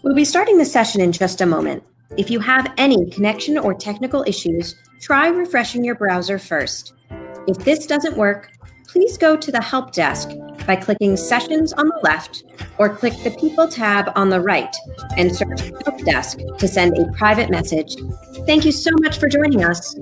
We'll be starting the session in just a moment. If you have any connection or technical issues, try refreshing your browser first. If this doesn't work, please go to the Help Desk by clicking Sessions on the left or click the People tab on the right and search Help Desk to send a private message. Thank you so much for joining us.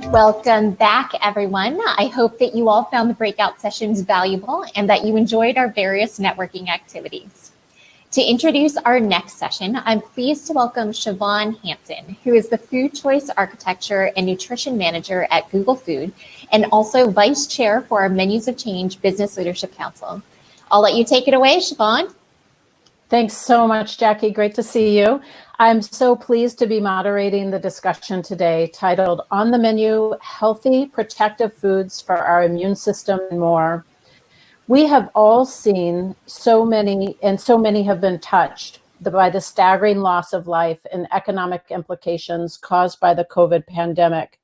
Welcome back, everyone. I hope that you all found the breakout sessions valuable and that you enjoyed our various networking activities. To introduce our next session, I'm pleased to welcome Siobhan Hansen, who is the Food Choice Architecture and Nutrition Manager at Google Food and also Vice Chair for our Menus of Change Business Leadership Council. I'll let you take it away, Siobhan. Thanks so much, Jackie. Great to see you. I'm so pleased to be moderating the discussion today titled On the Menu, Healthy, Protective Foods for Our Immune System and More. We have all seen so many have been touched by the staggering loss of life and economic implications caused by the COVID pandemic.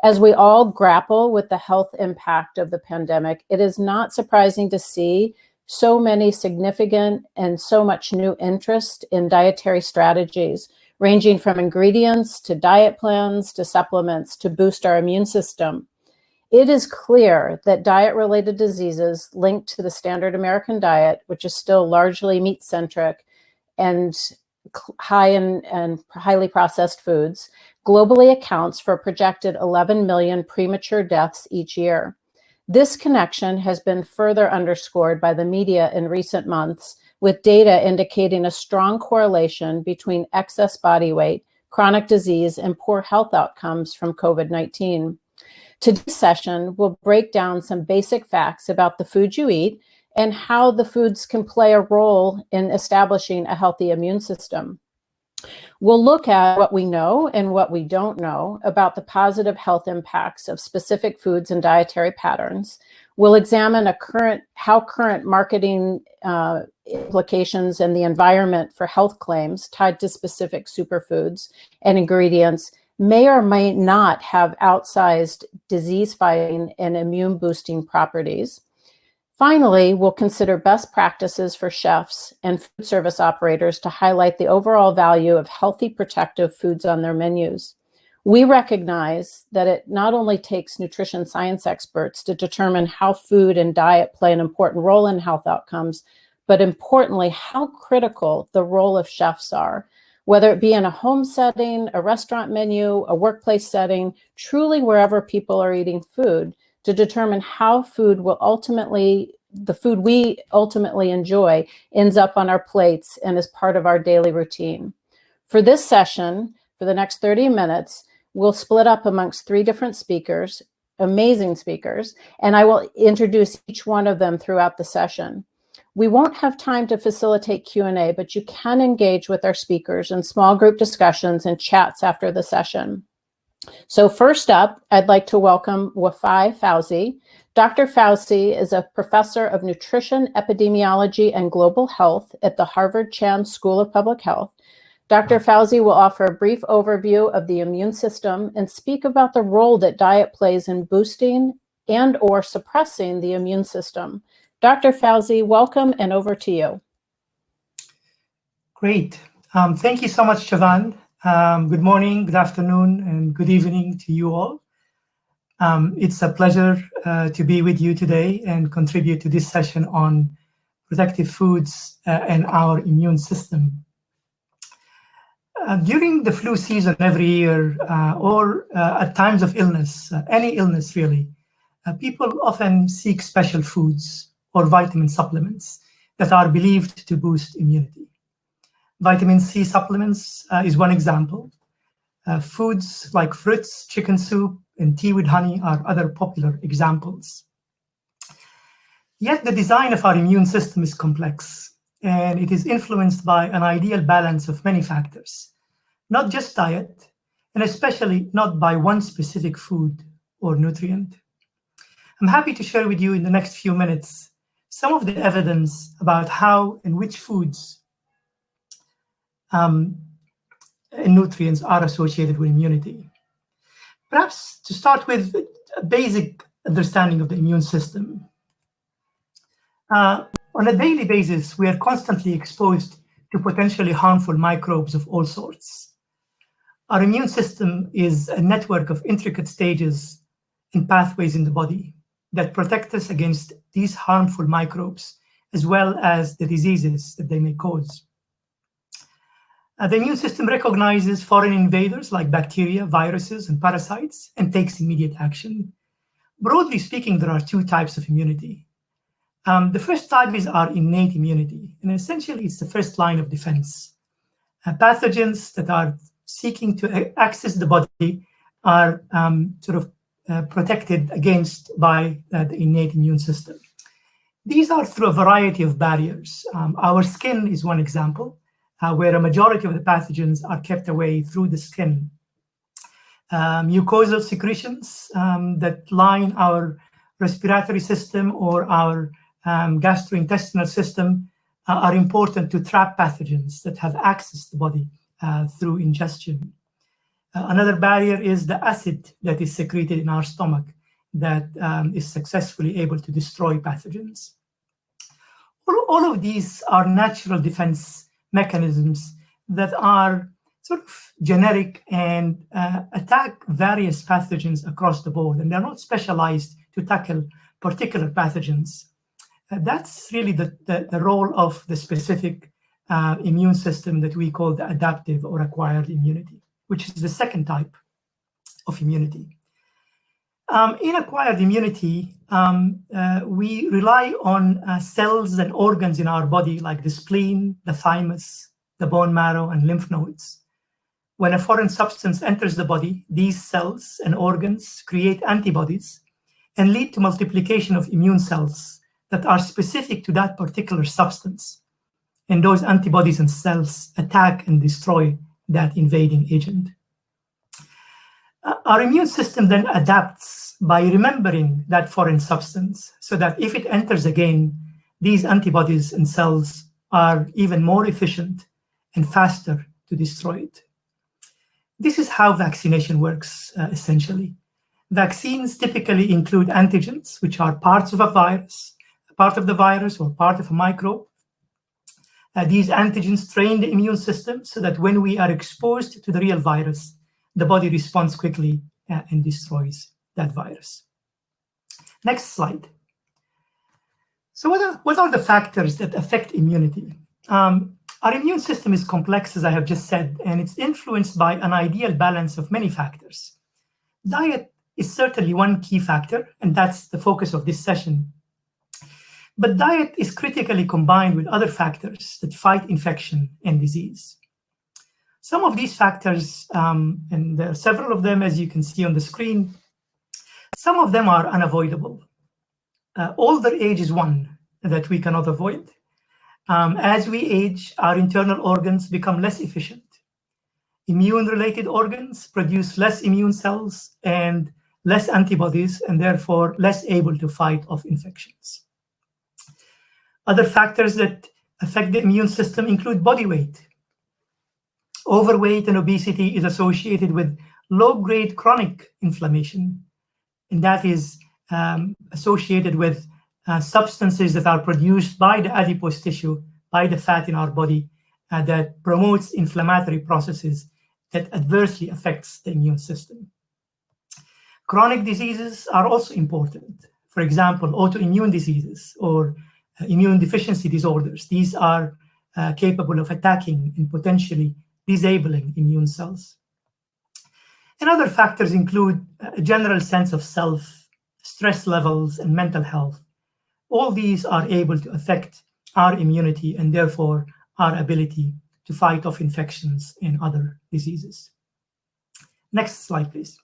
As we all grapple with the health impact of the pandemic, it is not surprising to see so many significant and so much new interest in dietary strategies, ranging from ingredients to diet plans to supplements to boost our immune system. It is clear that diet-related diseases linked to the standard American diet, which is still largely meat-centric and high in highly processed foods, globally accounts for a projected 11 million premature deaths each year. This connection has been further underscored by the media in recent months, with data indicating a strong correlation between excess body weight, chronic disease, and poor health outcomes from COVID-19. Today's session will break down some basic facts about the food you eat and how the foods can play a role in establishing a healthy immune system. We'll look at what we know and what we don't know about the positive health impacts of specific foods and dietary patterns. We'll examine how current marketing implications and the environment for health claims tied to specific superfoods and ingredients may or may not have outsized disease-fighting and immune-boosting properties. Finally, we'll consider best practices for chefs and food service operators to highlight the overall value of healthy, protective foods on their menus. We recognize that it not only takes nutrition science experts to determine how food and diet play an important role in health outcomes, but importantly, how critical the role of chefs are, whether it be in a home setting, a restaurant menu, a workplace setting, truly wherever people are eating food, to determine how the food we ultimately enjoy ends up on our plates and is part of our daily routine. For this session, for the next 30 minutes, we'll split up amongst 3 different speakers, amazing speakers, and I will introduce each one of them throughout the session. We won't have time to facilitate Q&A, but you can engage with our speakers in small group discussions and chats after the session. So first up, I'd like to welcome Wafai Fauzi. Dr. Fauzi is a professor of nutrition, epidemiology, and global health at the Harvard Chan School of Public Health. Dr. Fauzi will offer a brief overview of the immune system and speak about the role that diet plays in boosting and or suppressing the immune system. Dr. Fauzi, welcome, and over to you. Great. Thank you so much, Siobhan. Good morning, good afternoon, and good evening to you all. It's a pleasure to be with you today and contribute to this session on protective foods and our immune system. During the flu season every year, or at times of illness, any illness really, people often seek special foods or vitamin supplements that are believed to boost immunity. Vitamin C supplements is one example. Foods like fruits, chicken soup, and tea with honey are other popular examples. Yet the design of our immune system is complex, and it is influenced by an ideal balance of many factors, not just diet, and especially not by one specific food or nutrient. I'm happy to share with you in the next few minutes some of the evidence about how and which foods and nutrients are associated with immunity. Perhaps to start with a basic understanding of the immune system. On a daily basis, we are constantly exposed to potentially harmful microbes of all sorts. Our immune system is a network of intricate stages and pathways in the body that protect us against these harmful microbes, as well as the diseases that they may cause. The immune system recognizes foreign invaders like bacteria, viruses, and parasites, and takes immediate action. Broadly speaking, there are two types of immunity. The first type is our innate immunity, and essentially it's the first line of defense. Pathogens that are seeking to access the body are protected against by the innate immune system. These are through a variety of barriers. Our skin is one example, where a majority of the pathogens are kept away through the skin. Mucosal secretions that line our respiratory system or our gastrointestinal system are important to trap pathogens that have accessed the body through ingestion. Another barrier is the acid that is secreted in our stomach that is successfully able to destroy pathogens. All of these are natural defense mechanisms that are sort of generic and attack various pathogens across the board, and they're not specialized to tackle particular pathogens. That's really the role of the specific immune system that we call the adaptive or acquired immunity, which is the second type of immunity. In acquired immunity, we rely on cells and organs in our body like the spleen, the thymus, the bone marrow, and lymph nodes. When a foreign substance enters the body, these cells and organs create antibodies and lead to multiplication of immune cells that are specific to that particular substance. And those antibodies and cells attack and destroy that invading agent. Our immune system then adapts by remembering that foreign substance so that if it enters again, these antibodies and cells are even more efficient and faster to destroy it. This is how vaccination works, essentially. Vaccines typically include antigens, which are parts of a virus, part of the virus or part of a microbe. These antigens train the immune system so that when we are exposed to the real virus, the body responds quickly and destroys that virus. Next slide. So what are the factors that affect immunity? Our immune system is complex, as I have just said, and it's influenced by an ideal balance of many factors. Diet is certainly one key factor, and that's the focus of this session. But diet is critically combined with other factors that fight infection and disease. Some of these factors, and there are several of them, as you can see on the screen, some of them are unavoidable. Older age is one that we cannot avoid. As we age, our internal organs become less efficient. Immune-related organs produce less immune cells and less antibodies, and therefore less able to fight off infections. Other factors that affect the immune system include body weight. Overweight and obesity is associated with low-grade chronic inflammation, and that is associated with substances that are produced by the adipose tissue, by the fat in our body, that promotes inflammatory processes that adversely affects the immune system. Chronic diseases are also important. For example, autoimmune diseases or immune deficiency disorders. These are capable of attacking and potentially disabling immune cells. And other factors include a general sense of self, stress levels, and mental health. All these are able to affect our immunity and therefore our ability to fight off infections and other diseases. Next slide, please.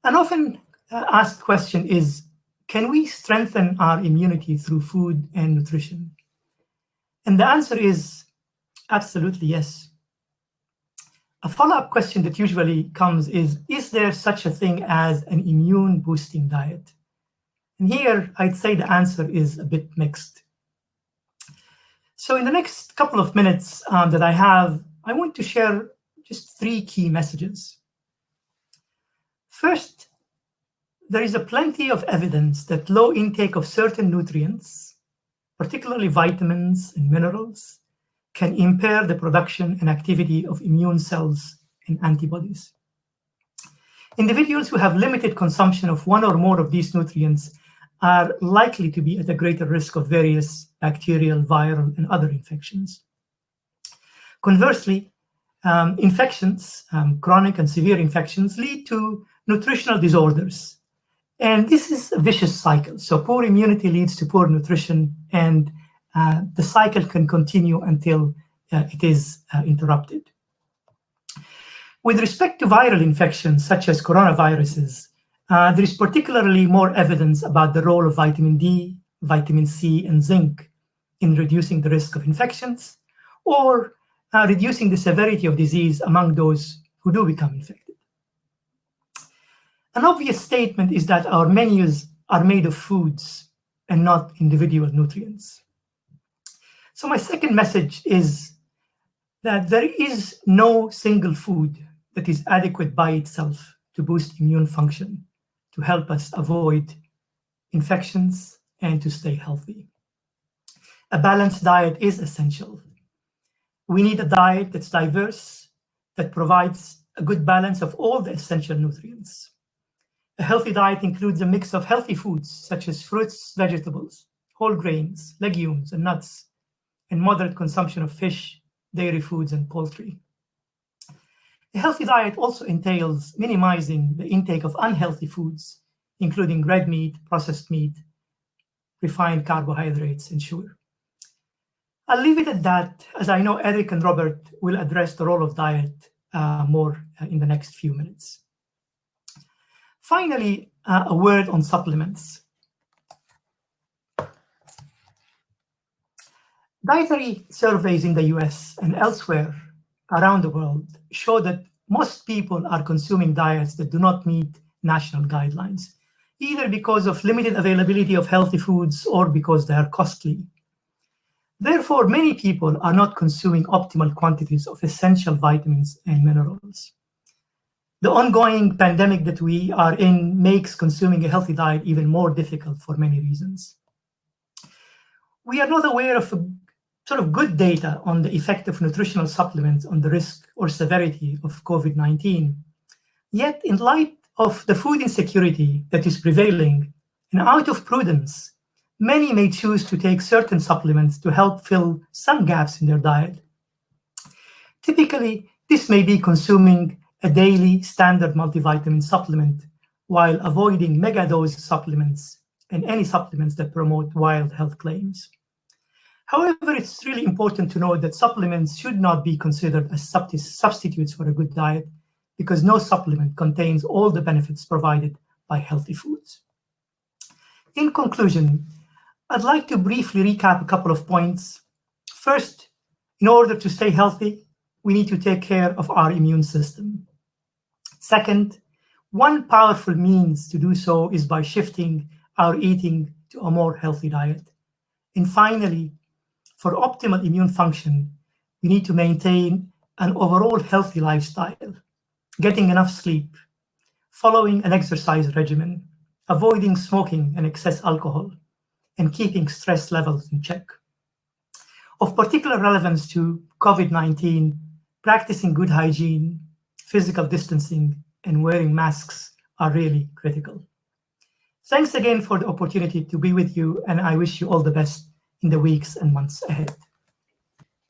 An often asked question is, can we strengthen our immunity through food and nutrition? And the answer is absolutely yes. A follow-up question that usually comes is there such a thing as an immune-boosting diet? And here, I'd say the answer is a bit mixed. So in the next couple of minutes that I have, I want to share just 3 key messages. First, there is plenty of evidence that low intake of certain nutrients, particularly vitamins and minerals, can impair the production and activity of immune cells and antibodies. Individuals who have limited consumption of one or more of these nutrients are likely to be at a greater risk of various bacterial, viral, and other infections. Conversely, infections, chronic and severe infections, lead to nutritional disorders. And this is a vicious cycle. So poor immunity leads to poor nutrition, and the cycle can continue until it is interrupted. With respect to viral infections, such as coronaviruses, there is particularly more evidence about the role of vitamin D, vitamin C, and zinc in reducing the risk of infections or reducing the severity of disease among those who do become infected. An obvious statement is that our menus are made of foods and not individual nutrients. So my second message is that there is no single food that is adequate by itself to boost immune function, to help us avoid infections, and to stay healthy. A balanced diet is essential. We need a diet that's diverse, that provides a good balance of all the essential nutrients. A healthy diet includes a mix of healthy foods such as fruits, vegetables, whole grains, legumes, and nuts, and moderate consumption of fish, dairy foods, and poultry. A healthy diet also entails minimizing the intake of unhealthy foods, including red meat, processed meat, refined carbohydrates, and sugar. I'll leave it at that, as I know Eric and Robert will address the role of diet more in the next few minutes. Finally, a word on supplements. Dietary surveys in the US and elsewhere around the world show that most people are consuming diets that do not meet national guidelines, either because of limited availability of healthy foods or because they are costly. Therefore, many people are not consuming optimal quantities of essential vitamins and minerals. The ongoing pandemic that we are in makes consuming a healthy diet even more difficult for many reasons. We are not aware of sort of good data on the effect of nutritional supplements on the risk or severity of COVID-19. Yet, in light of the food insecurity that is prevailing, and out of prudence, many may choose to take certain supplements to help fill some gaps in their diet. Typically, this may be consuming a daily standard multivitamin supplement while avoiding megadose supplements and any supplements that promote wild health claims. However, it's really important to note that supplements should not be considered as substitutes for a good diet, because no supplement contains all the benefits provided by healthy foods. In conclusion, I'd like to briefly recap a couple of points. First, in order to stay healthy, we need to take care of our immune system. Second, one powerful means to do so is by shifting our eating to a more healthy diet. And finally, for optimal immune function, we need to maintain an overall healthy lifestyle, getting enough sleep, following an exercise regimen, avoiding smoking and excess alcohol, and keeping stress levels in check. Of particular relevance to COVID-19, practicing good hygiene, physical distancing, and wearing masks are really critical. Thanks again for the opportunity to be with you, and I wish you all the best in the weeks and months ahead.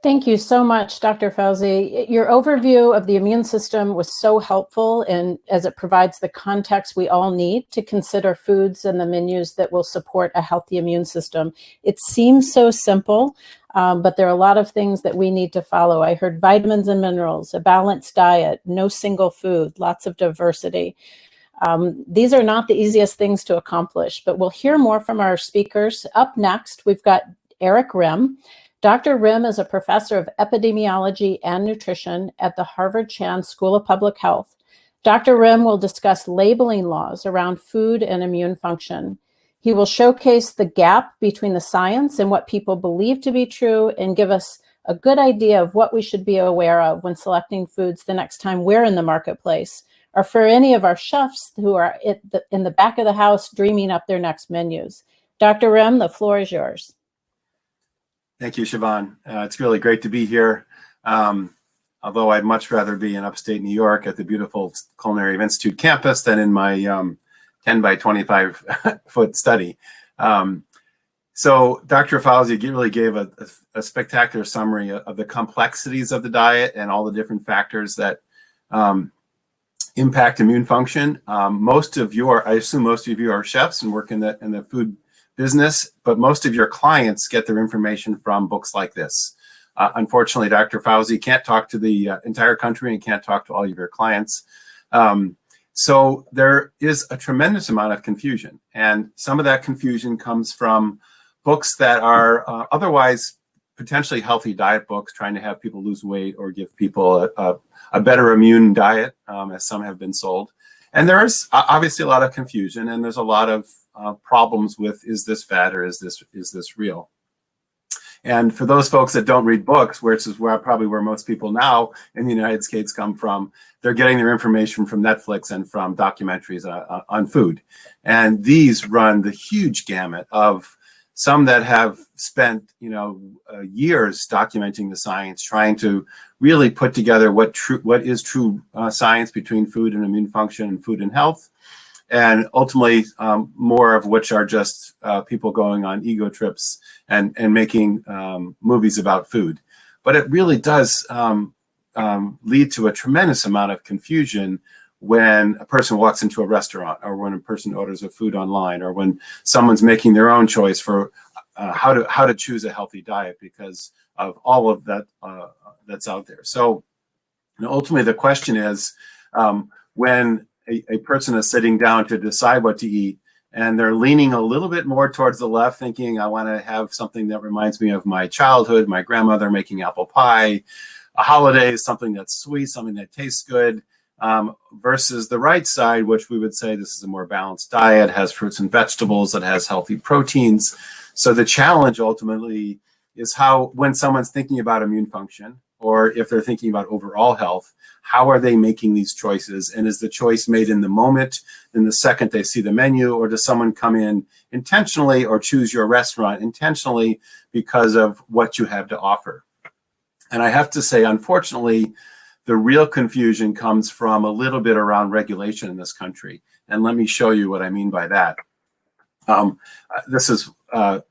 Thank you so much, Dr. Fauzi. Your overview of the immune system was so helpful, and as it provides the context we all need to consider foods and the menus that will support a healthy immune system. It seems so simple, but there are a lot of things that we need to follow. I heard vitamins and minerals, a balanced diet, no single food, lots of diversity. These are not the easiest things to accomplish, but we'll hear more from our speakers. Up next, we've got Eric Rim. Dr. Rim is a professor of epidemiology and nutrition at the Harvard Chan School of Public Health. Dr. Rim will discuss labeling laws around food and immune function. He will showcase the gap between the science and what people believe to be true and give us a good idea of what we should be aware of when selecting foods the next time we're in the marketplace, or for any of our chefs who are in the back of the house dreaming up their next menus. Dr. Rim, the floor is yours. Thank you, Siobhan. It's really great to be here. Although I'd much rather be in upstate New York at the beautiful Culinary Institute campus than in my 10 by 25 foot study. So Dr. Fauzi really gave a spectacular summary of the complexities of the diet and all the different factors that impact immune function. I assume most of you are chefs and work in the food business, but most of your clients get their information from books like this. Unfortunately, Dr. Fauzi can't talk to the entire country and can't talk to all of your clients. So there is a tremendous amount of confusion, and some of that confusion comes from books that are otherwise potentially healthy diet books, trying to have people lose weight or give people a better immune diet, as some have been sold. And there is obviously a lot of confusion, and there's a lot of problems with, is this fat or is this real? And for those folks that don't read books, which is probably where most people now in the United States come from, they're getting their information from Netflix and from documentaries on food. And these run the huge gamut of some that have spent years documenting the science, trying to really put together what is true science between food and immune function and food and health. And ultimately, more of which are just people going on ego trips and making movies about food. But it really does lead to a tremendous amount of confusion when a person walks into a restaurant, or when a person orders a food online, or when someone's making their own choice for how to choose a healthy diet because of all of that that's out there. So ultimately, the question is, when a person is sitting down to decide what to eat, and they're leaning a little bit more towards the left, thinking, I want to have something that reminds me of my childhood, my grandmother making apple pie, a holiday, something that's sweet, something that tastes good, versus the right side, which we would say this is a more balanced diet, has fruits and vegetables, that has healthy proteins. So the challenge ultimately is how, when someone's thinking about immune function, or if they're thinking about overall health, how are they making these choices? And is the choice made in the moment, in the second they see the menu, or does someone come in intentionally or choose your restaurant intentionally because of what you have to offer? And I have to say, unfortunately, the real confusion comes from a little bit around regulation in this country. And let me show you what I mean by that. This is, let's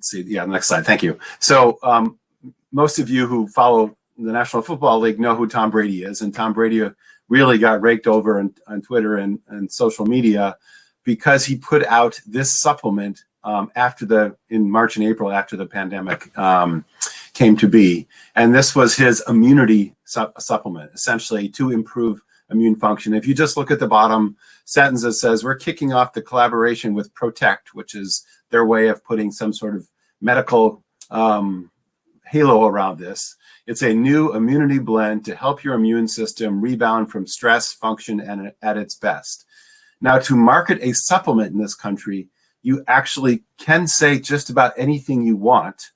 see, yeah, next slide, thank you. So most of you who follow the National Football League know who Tom Brady is, and Tom Brady really got raked over on Twitter and social media because he put out this supplement in March and April after the pandemic came to be. And this was his immunity supplement, essentially to improve immune function. If you just look at the bottom sentence, it says, we're kicking off the collaboration with Protect, which is their way of putting some sort of medical halo around this. It's a new immunity blend to help your immune system rebound from stress, function, and at its best. Now, to market a supplement in this country, you actually can say just about anything you want,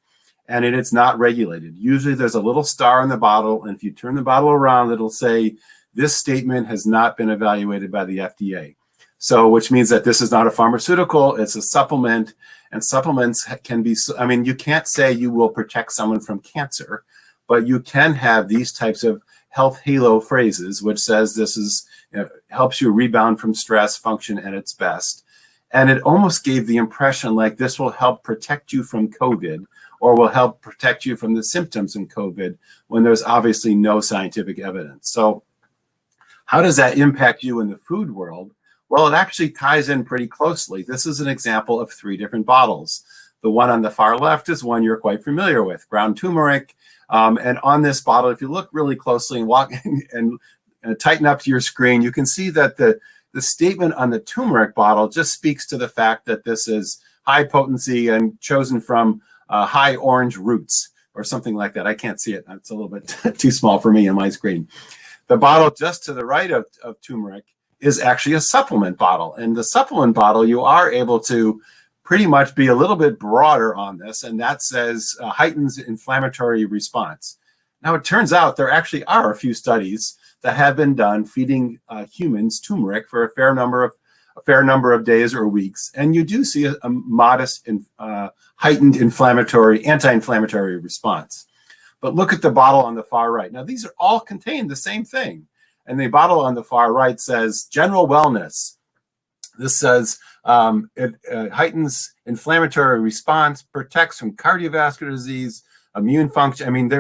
and it's not regulated. Usually there's a little star in the bottle, and if you turn the bottle around, it'll say, this statement has not been evaluated by the FDA. So, which means that this is not a pharmaceutical, it's a supplement, and supplements can be, I mean, you can't say you will protect someone from cancer, but you can have these types of health halo phrases, which says this is, helps you rebound from stress, function at its best. And it almost gave the impression like this will help protect you from COVID, or will help protect you from the symptoms in COVID, when there's obviously no scientific evidence. So how does that impact you in the food world? Well, it actually ties in pretty closely. This is an example of 3 different bottles. The one on the far left is one you're quite familiar with, ground turmeric. And on this bottle, if you look really closely and walk and tighten up to your screen, you can see that the statement on the turmeric bottle just speaks to the fact that this is high potency and chosen from high orange roots or something like that. I can't see it. It's a little bit too small for me on my screen. The bottle just to the right of turmeric is actually a supplement bottle. And the supplement bottle, you are able to pretty much be a little bit broader on this, and that says heightens inflammatory response. Now, it turns out there actually are a few studies that have been done feeding humans turmeric for a fair number of days or weeks, and you do see a modest heightened anti-inflammatory response. But look at the bottle on the far right. Now, these are all contain the same thing. And the bottle on the far right says general wellness. This says it heightens inflammatory response, protects from cardiovascular disease, immune function. I mean,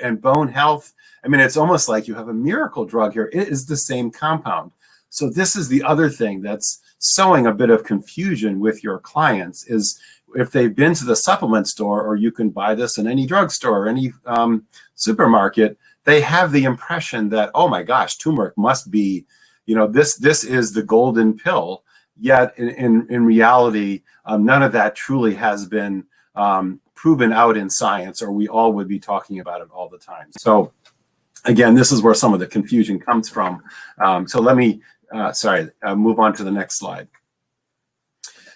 and bone health. I mean, it's almost like you have a miracle drug here. It is the same compound. So this is the other thing that's sowing a bit of confusion with your clients, is if they've been to the supplement store, or you can buy this in any drugstore or any supermarket, they have the impression that, oh my gosh, turmeric must be, this is the golden pill. Yet in reality, none of that truly has been proven out in science, or we all would be talking about it all the time. So again, this is where some of the confusion comes from. So let me, move on to the next slide.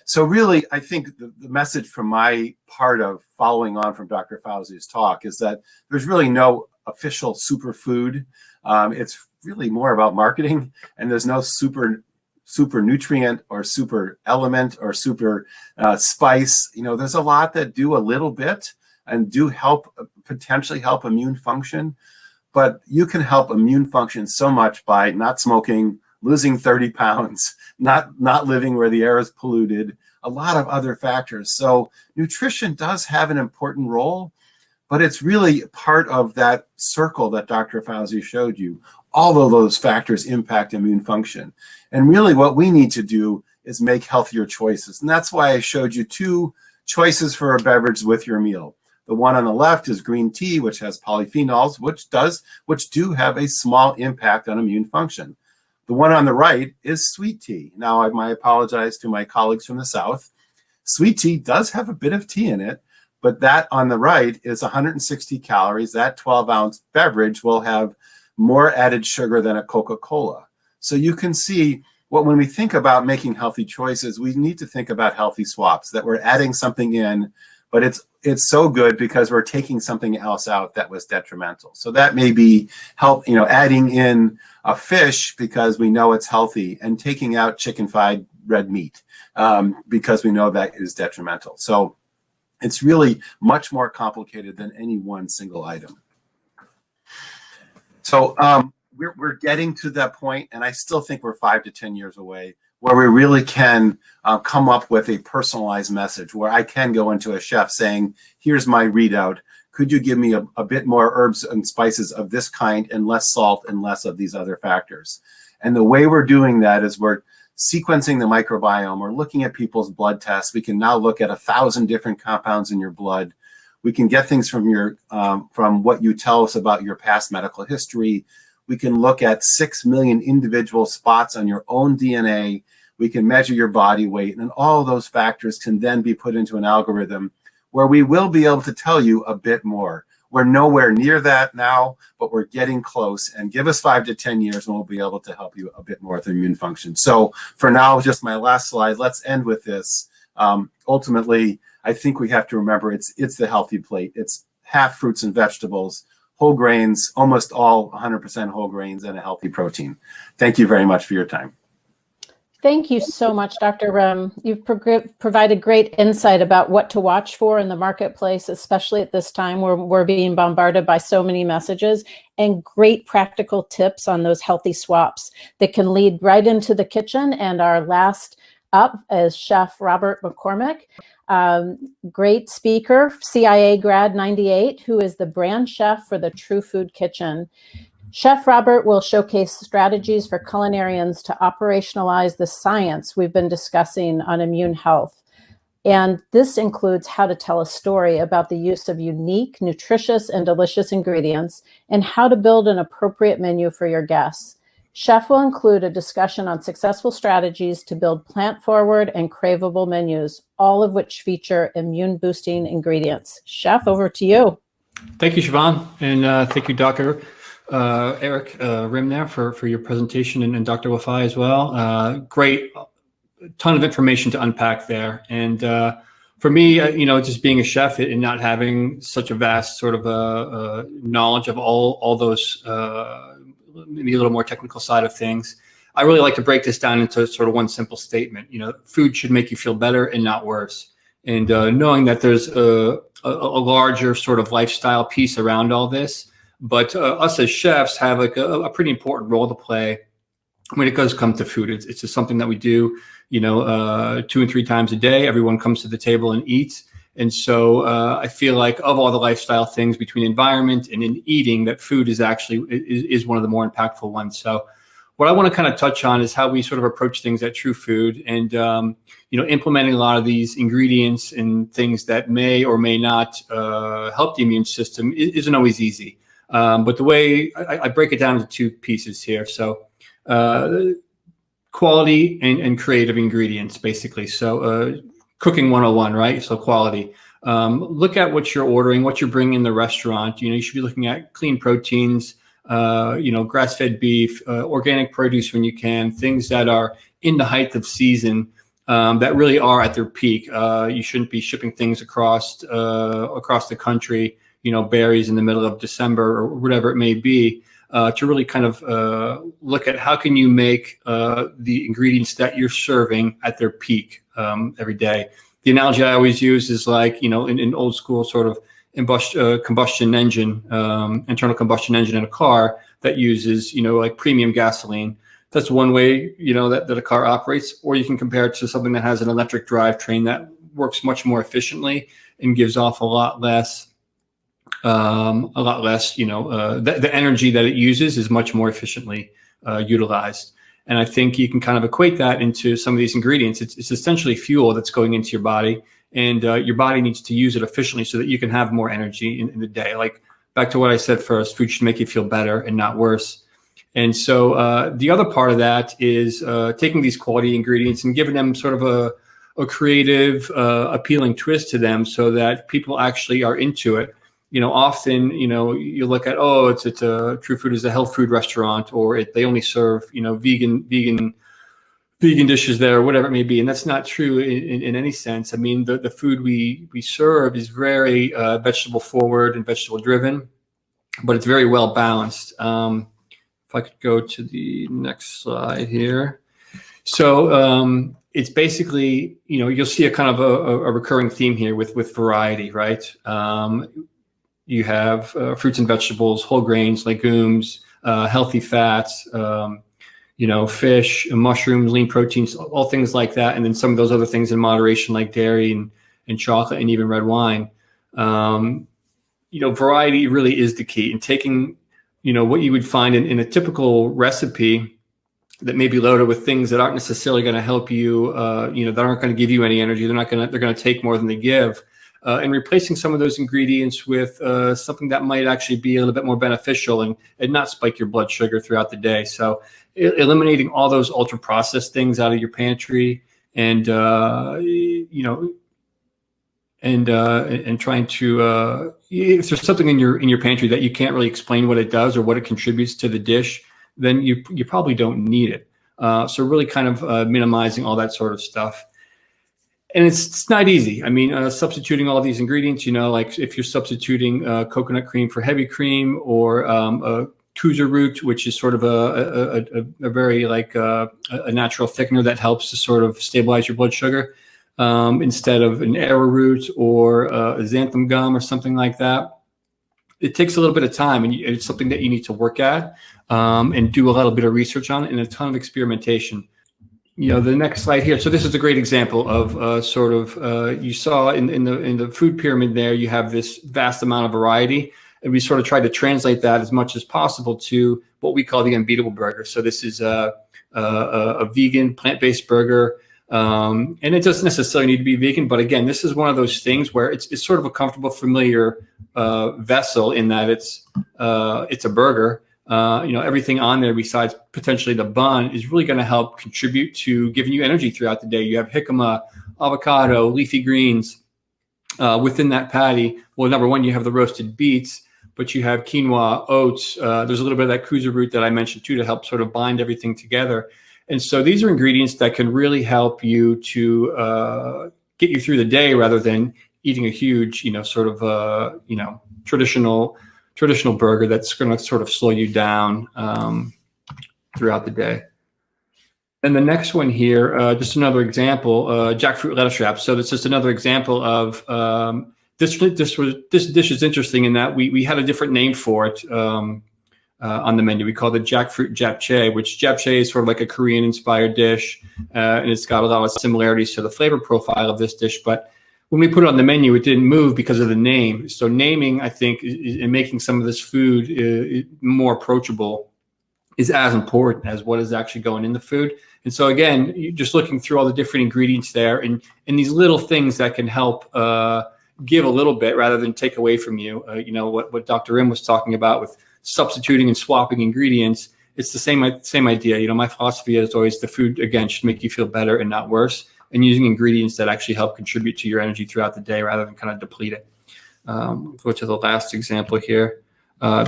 So really, I think the message from my part of following on from Dr. Fauzi's talk is that there's really no official superfood. It's really more about marketing, and there's no super nutrient or super element or super spice. There's a lot that do a little bit and do potentially help immune function, but you can help immune function so much by not smoking, losing 30 pounds, not living where the air is polluted, a lot of other factors. So nutrition does have an important role, but it's really part of that circle that Dr. Fauzi showed you. All of those factors impact immune function. And really what we need to do is make healthier choices. And that's why I showed you 2 choices for a beverage with your meal. The one on the left is green tea, which has polyphenols, which do have a small impact on immune function. The one on the right is sweet tea. Now, I apologize to my colleagues from the South. Sweet tea does have a bit of tea in it, but that on the right is 160 calories. That 12-ounce beverage will have more added sugar than a Coca-Cola. So you can see when we think about making healthy choices, we need to think about healthy swaps, that we're adding something in, but it's so good because we're taking something else out that was detrimental. So that may be adding in a fish because we know it's healthy, and taking out chicken fried red meat because we know that is detrimental. So it's really much more complicated than any one single item. So we're getting to that point, and I still think we're 5 to 10 years away, where we really can come up with a personalized message, where I can go into a chef saying, here's my readout. Could you give me a bit more herbs and spices of this kind and less salt and less of these other factors? And the way we're doing that is we're sequencing the microbiome. We're looking at people's blood tests. We can now look at 1,000 different compounds in your blood. We can get things from what you tell us about your past medical history. We can look at 6 million individual spots on your own DNA. We can measure your body weight, and all those factors can then be put into an algorithm where we will be able to tell you a bit more. We're nowhere near that now, but we're getting close, and give us 5 to 10 years and we'll be able to help you a bit more with immune function. So for now, just my last slide, let's end with this. Ultimately, I think we have to remember it's the healthy plate. It's half fruits and vegetables, whole grains, almost all 100% whole grains, and a healthy protein. Thank you very much for your time. Thank you so much, Dr. Rim. You've provided great insight about what to watch for in the marketplace, especially at this time where we're being bombarded by so many messages, and great practical tips on those healthy swaps that can lead right into the kitchen. And our last up is Chef Robert McCormick, great speaker, CIA grad 98, who is the brand chef for the True Food Kitchen. Chef Robert will showcase strategies for culinarians to operationalize the science we've been discussing on immune health. And this includes how to tell a story about the use of unique, nutritious, and delicious ingredients, and how to build an appropriate menu for your guests. Chef will include a discussion on successful strategies to build plant-forward and craveable menus, all of which feature immune-boosting ingredients. Chef, over to you. Thank you, Siobhan, and thank you, Dr. Eric Rim there for your presentation, and Dr. Wafai as well. Great, ton of information to unpack there. And for me, just being a chef and not having such a vast sort of knowledge of all those, maybe a little more technical side of things, I really like to break this down into sort of one simple statement. Food should make you feel better and not worse. And knowing that there's a larger sort of lifestyle piece around all this, but us as chefs have like a pretty important role to play when it does come to food. It's just something that we do, 2 and 3 times a day. Everyone comes to the table and eats. And so I feel like of all the lifestyle things between environment and in eating, that food is actually is one of the more impactful ones. So what I want to kind of touch on is how we sort of approach things at True Food, and implementing a lot of these ingredients and things that may or may not help the immune system isn't always easy. But the way I break it down into 2 pieces here. So quality and creative ingredients, basically. So cooking 101, right? So quality. Look at what you're ordering, what you're bringing in the restaurant. You should be looking at clean proteins, grass-fed beef, organic produce when you can, things that are in the height of season, that really are at their peak. You shouldn't be shipping things across the country, berries in the middle of December or whatever it may be, to really kind of look at how can you make the ingredients that you're serving at their peak every day. The analogy I always use is like, in old school sort of combustion engine, internal combustion engine in a car that uses, like premium gasoline. That's one way, that a car operates. Or you can compare it to something that has an electric drivetrain that works much more efficiently and gives off a lot less, the energy that it uses is much more efficiently utilized. And I think you can kind of equate that into some of these ingredients. It's essentially fuel that's going into your body, and your body needs to use it efficiently so that you can have more energy in the day. Like back to what I said first, food should make you feel better and not worse. And so the other part of that is taking these quality ingredients and giving them sort of a creative, appealing twist to them so that people actually are into it. Often, you look at, it's a True Food is a health food restaurant, or they only serve, vegan dishes there, or whatever it may be. And that's not true in any sense. I mean, the food we serve is very vegetable forward and vegetable driven, but it's very well balanced. If I could go to the next slide here. So it's basically, you'll see a kind of a recurring theme here with variety, right? You have fruits and vegetables, whole grains, legumes, healthy fats, fish, mushrooms, lean proteins, all things like that. And then some of those other things in moderation, like dairy and chocolate and even red wine. Variety really is the key. And taking, what you would find in a typical recipe that may be loaded with things that aren't necessarily going to help you, that aren't going to give you any energy. They're going to take more than they give. and replacing some of those ingredients with something that might actually be a little bit more beneficial and not spike your blood sugar throughout the day. So eliminating all those ultra processed things out of your pantry, and and trying to if there's something in your pantry that you can't really explain what it does or what it contributes to the dish, then you probably don't need it. So really kind of minimizing all that sort of stuff. And it's not easy. I mean, substituting all these ingredients, like if you're substituting coconut cream for heavy cream, or a kuzu root, which is sort of a very like a natural thickener that helps to sort of stabilize your blood sugar, instead of an arrowroot or a xanthan gum or something like that. It takes a little bit of time, and it's something that you need to work at and do a little bit of research on, and a ton of experimentation. The next slide here. So this is a great example of sort of you saw in the food pyramid there. You have this vast amount of variety, and we sort of tried to translate that as much as possible to what we call the unbeatable burger. So this is a vegan, plant-based burger. And it doesn't necessarily need to be vegan, but again, this is one of those things where it's sort of a comfortable, familiar vessel, in that it's a burger. Everything on there besides potentially the bun is really going to help contribute to giving you energy throughout the day. You have jicama, avocado, leafy greens within that patty. Well, number one, you have the roasted beets, but you have quinoa, oats. There's a little bit of that kuzu root that I mentioned too, to help sort of bind everything together. And so these are ingredients that can really help you to get you through the day, rather than eating a huge, traditional burger that's going to sort of slow you down throughout the day. And the next one here, just another example, jackfruit lettuce wraps. So that's just another example of this dish is interesting in that we had a different name for it on the menu. We called it jackfruit japchae, which japchae is sort of like a Korean-inspired dish, and it's got a lot of similarities to the flavor profile of this dish. But when we put it on the menu, it didn't move because of the name. So naming, I think, and making some of this food more approachable is as important as what is actually going in the food. And so again, you're just looking through all the different ingredients there, and these little things that can help give a little bit rather than take away from you. What Dr. Rim was talking about with substituting and swapping ingredients. It's the same idea. My philosophy is always the food, again, should make you feel better and not worse, and using ingredients that actually help contribute to your energy throughout the day rather than kind of deplete it. Go to the last example here.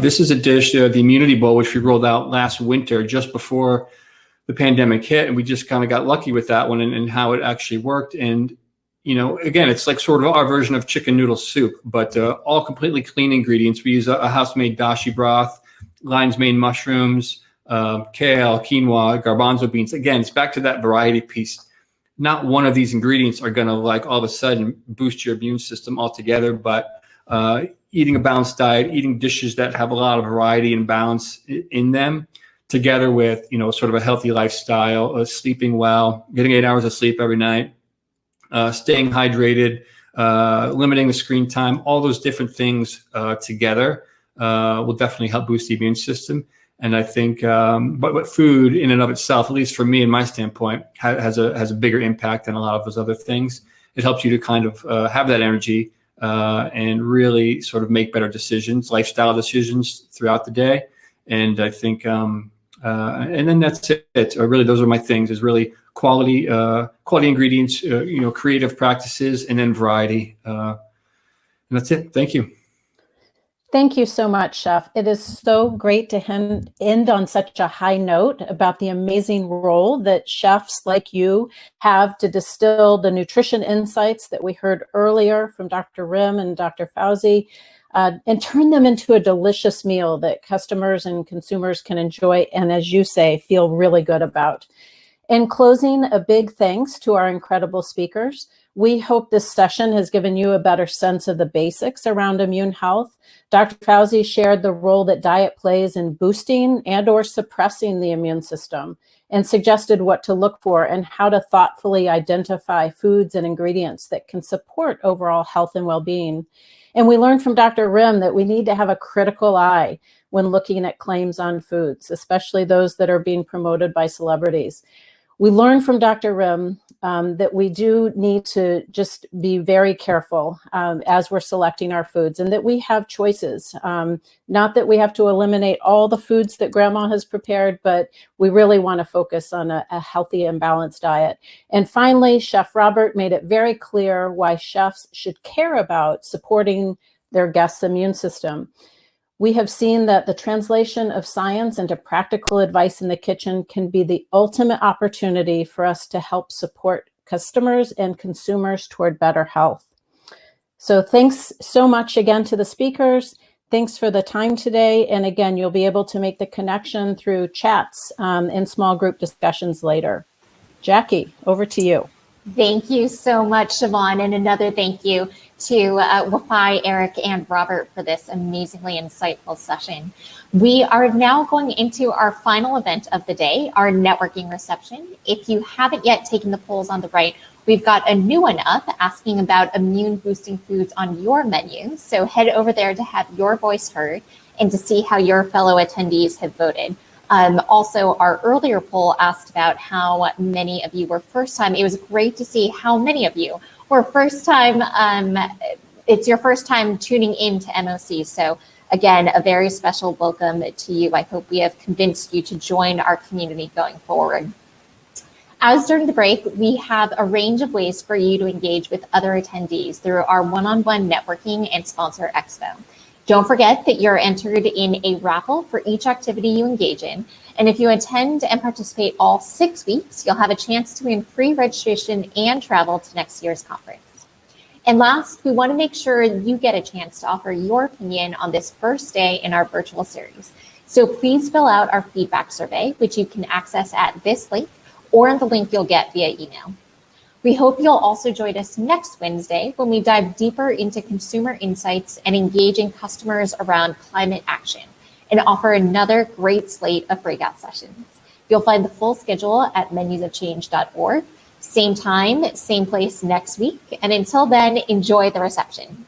This is a dish, the Immunity Bowl, which we rolled out last winter just before the pandemic hit, and we just kind of got lucky with that one and how it actually worked. And again, it's like sort of our version of chicken noodle soup, but all completely clean ingredients. We use a house-made dashi broth, lion's mane mushrooms, kale, quinoa, garbanzo beans. Again, it's back to that variety piece. Not one of these ingredients are going to like all of a sudden boost your immune system altogether, but eating a balanced diet, eating dishes that have a lot of variety and balance in them, together with sort of a healthy lifestyle, sleeping well, getting 8 hours of sleep every night, staying hydrated, limiting the screen time, all those different things together will definitely help boost the immune system. And I think, but food in and of itself, at least for me and my standpoint, has a bigger impact than a lot of those other things. It helps you to kind of have that energy and really sort of make better decisions, lifestyle decisions throughout the day. And I think, and then that's it. Really, those are my things: is really quality ingredients, creative practices, and then variety. And that's it. Thank you. Thank you so much, Chef. It is so great to end on such a high note about the amazing role that chefs like you have to distill the nutrition insights that we heard earlier from Dr. Rim and Dr. Fauzi, and turn them into a delicious meal that customers and consumers can enjoy and, as you say, feel really good about. In closing, a big thanks to our incredible speakers. We hope this session has given you a better sense of the basics around immune health. Dr. Fauzi shared the role that diet plays in boosting and or suppressing the immune system, and suggested what to look for and how to thoughtfully identify foods and ingredients that can support overall health and well-being. And we learned from Dr. Rim that we need to have a critical eye when looking at claims on foods, especially those that are being promoted by celebrities. We learned from Dr. Rim that we do need to just be very careful as we're selecting our foods, and that we have choices. Not that we have to eliminate all the foods that grandma has prepared, but we really want to focus on a healthy and balanced diet. And finally, Chef Robert made it very clear why chefs should care about supporting their guests' immune system. We have seen that the translation of science into practical advice in the kitchen can be the ultimate opportunity for us to help support customers and consumers toward better health. So thanks so much again to the speakers. Thanks for the time today. And again, you'll be able to make the connection through chats and small group discussions later. Jackie, over to you. Thank you so much, Siobhan, and another thank you to Wafai, Eric, and Robert for this amazingly insightful session. We are now going into our final event of the day, our networking reception. If you haven't yet taken the polls on the right, we've got a new one up asking about immune boosting foods on your menu. So head over there to have your voice heard and to see how your fellow attendees have voted. Also, our earlier poll asked about how many of you were first time. It was great to see how many of you were first time. It's your first time tuning in to MOC. So again, a very special welcome to you. I hope we have convinced you to join our community going forward. As during the break, we have a range of ways for you to engage with other attendees through our one-on-one networking and sponsor expo. Don't forget that you're entered in a raffle for each activity you engage in. And if you attend and participate all 6 weeks, you'll have a chance to win free registration and travel to next year's conference. And last, we want to make sure you get a chance to offer your opinion on this first day in our virtual series. So please fill out our feedback survey, which you can access at this link or in the link you'll get via email. We hope you'll also join us next Wednesday when we dive deeper into consumer insights and engaging customers around climate action and offer another great slate of breakout sessions. You'll find the full schedule at menusofchange.org. Same time, same place next week. And until then, enjoy the reception.